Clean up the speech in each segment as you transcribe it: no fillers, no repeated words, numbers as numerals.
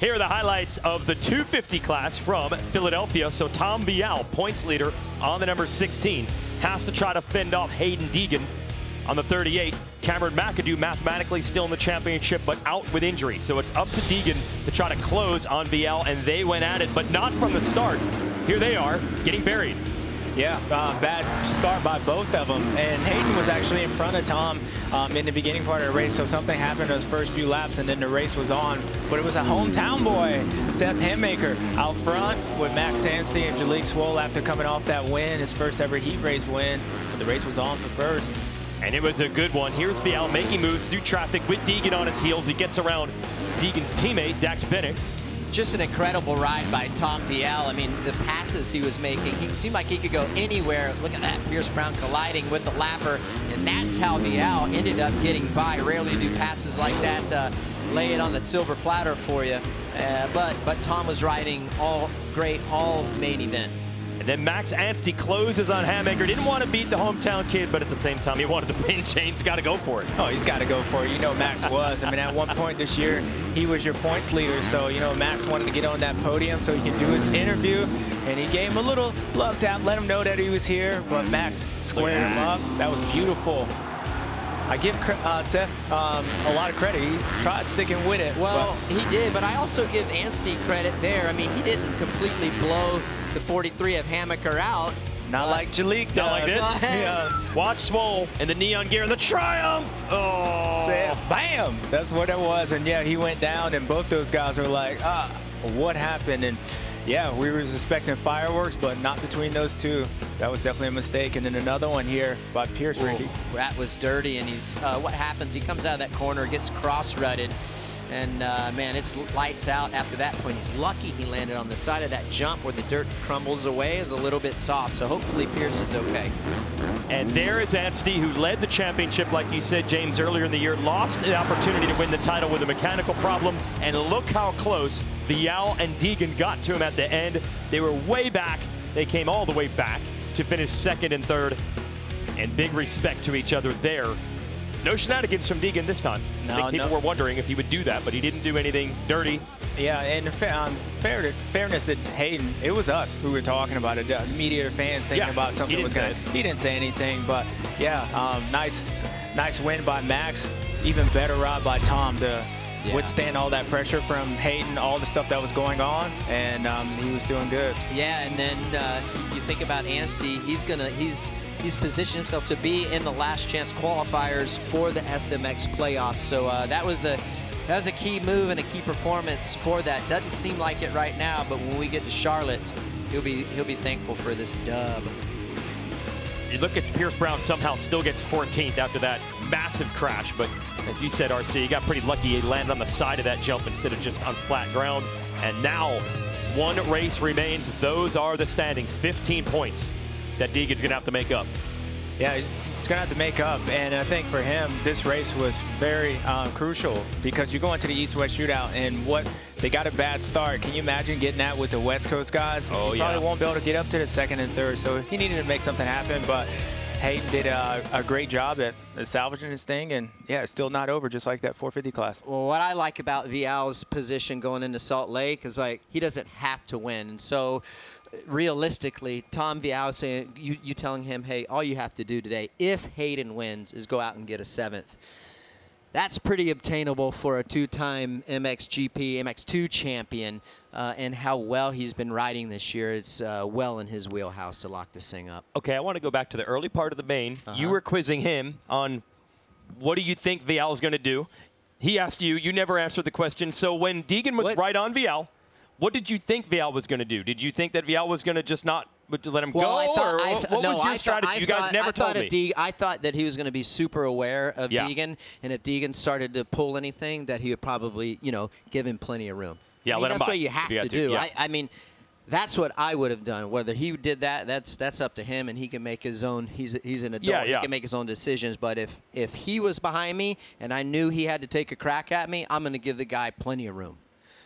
Here are the highlights of the 250 class from Philadelphia. So Tom Vial, points leader on the number 16, has to try to fend off Hayden Deegan on the 38. Cameron McAdoo mathematically still in the championship, but out with injury. So it's up to Deegan to try to close on Vial, and they went at it, but not from the start. Here they are, getting buried. Yeah, bad start by both of them. And Hayden was actually in front of Tom in the beginning part of the race, so something happened those first few laps, and then the race was on. But it was a hometown boy, Seth Hammaker, out front with Max Anstie and Jalek Swoll after coming off that win, his first ever heat race win. But the race was on for first. And it was a good one. Here's Vial making moves through traffic with Deegan on his heels. He gets around Deegan's teammate, Dax Bennick. Just an incredible ride by Tom Vial. I mean, the passes he was making, he seemed like he could go anywhere. Look at that, Pierce Brown colliding with the lapper, and that's how Vial ended up getting by. Rarely do passes like that lay it on the silver platter for you. But Tom was riding all great, all main event. And then Max Anstie closes on Hammaker. Didn't want to beat the hometown kid, but at the same time, he wanted to win. James got to go for it. Oh, he's got to go for it. You know Max was. I mean, at one point this year, he was your points leader. So, you know, Max wanted to get on that podium so he could do his interview. And he gave him a little love tap, let him know that he was here. But Max squared him up. That was beautiful. I give Seth a lot of credit. He tried sticking with it. Well, he did, but I also give Anstie credit there. I mean, he didn't completely blow the 43 of Hammaker out. Not like Jalek does. Not like this. Yeah. Watch Swoll and the neon gear and the Triumph. Oh. So, bam! That's what it was. And yeah, he went down, and both those guys were like, what happened? And yeah, we were expecting fireworks, but not between those two. That was definitely a mistake. And then another one here by Pierce, Ricky. That was dirty, and he's what happens? He comes out of that corner, gets cross-rutted, and man, it's lights out after that point. He's lucky he landed on the side of that jump where the dirt crumbles away. Is a little bit soft, so hopefully Pierce is okay. And there is Anstie, who led the championship, like you said, James, earlier in the year, lost the opportunity to win the title with a mechanical problem, and look how close Vial and Deegan got to him at the end. They were way back. They came all the way back to finish second and third, and big respect to each other there. No shenanigans from Deegan this time. I think people were wondering if he would do that, but he didn't do anything dirty. Yeah, and fairness to Hayden, it was us who were talking about it. The media fans thinking about something was going to. He didn't say anything, but yeah, nice win by Max. Even better ride by Tom to withstand all that pressure from Hayden, all the stuff that was going on, and he was doing good. Yeah, and then you think about Anstie, he's positioned himself to be in the last chance qualifiers for the SMX Playoffs. So that was a key move and a key performance for that. Doesn't seem like it right now, but when we get to Charlotte, he'll be thankful for this dub. You look at Pierce Brown, somehow still gets 14th after that massive crash, but as you said, RC, he got pretty lucky. He landed on the side of that jump instead of just on flat ground. And now one race remains. Those are the standings. 15 points that Deegan's going to have to make up. Yeah, he's going to have to make up. And I think for him, this race was very crucial because you go into the East-West shootout and they got a bad start. Can you imagine getting that with the West Coast guys? Oh, he probably won't be able to get up to the second and third. So he needed to make something happen. But Hayden did a great job at salvaging his thing, and yeah, it's still not over, just like that 450 class. Well, what I like about Vial's position going into Salt Lake is like he doesn't have to win, and so realistically, Tom Vial saying you telling him, hey, all you have to do today, if Hayden wins, is go out and get a 7th. That's pretty obtainable for a two-time MXGP, MX2 champion, and how well he's been riding this year. It's well in his wheelhouse to lock this thing up. Okay, I want to go back to the early part of the main. You were quizzing him on what do you think Vial is going to do. He asked you. You never answered the question. So when Deegan was right on Vial, what did you think Vial was going to do? Did you think that Vial was going to just not let him go? Or what was your strategy? You guys never told me. I thought that he was going to be super aware of Deegan, and if Deegan started to pull anything, that he would probably, give him plenty of room. Yeah, let him that's what you have to do. Yeah. I mean, that's what I would have done. Whether he did that, that's up to him, and he can make his own. He's an adult. He can make his own decisions. But if he was behind me and I knew he had to take a crack at me, I'm going to give the guy plenty of room.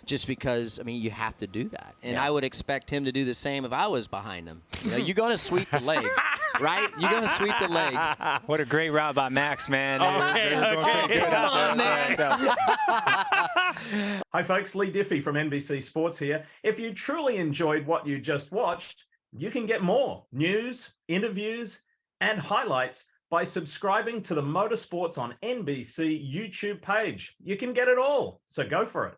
Just because, I mean, you have to do that. And I would expect him to do the same if I was behind him. You're going to sweep the leg, right? You're going to sweep the leg. What a great route by Max, man. Okay, come on, man. Hi folks, Lee Diffie from NBC Sports here. If you truly enjoyed what you just watched, you can get more news, interviews, and highlights by subscribing to the Motorsports on NBC YouTube page. You can get it all, so go for it.